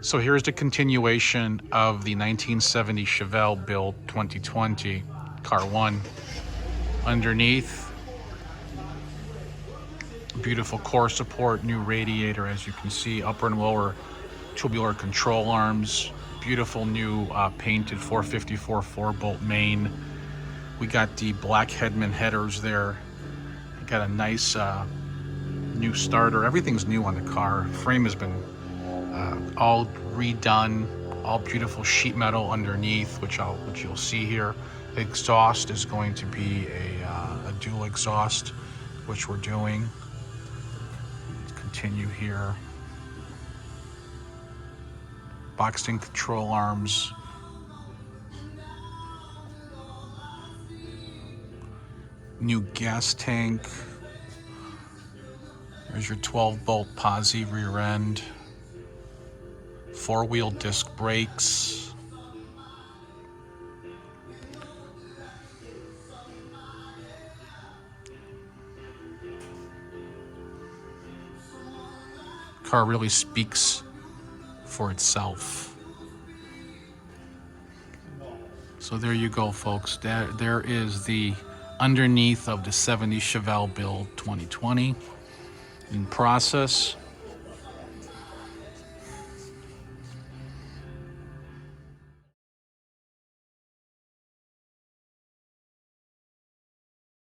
So here's the continuation of the 1970 Chevelle Build 2020 Car 1. Underneath, beautiful core support, new radiator, as you can see, upper and lower tubular control arms, beautiful new painted 454 4-bolt main. We got the black Hedman headers there. We got a nice new starter. Everything's new on the car. Frame has been all redone, all beautiful sheet metal underneath, which you'll see here. The exhaust is going to be a dual exhaust, which we're doing. Let's continue here. Boxed-in control arms. New gas tank. There's your 12-bolt posi rear end. 4-wheel disc brakes. Car really speaks for itself. So there you go, folks. There is the underneath of the 70 Chevelle Build 2020 in process.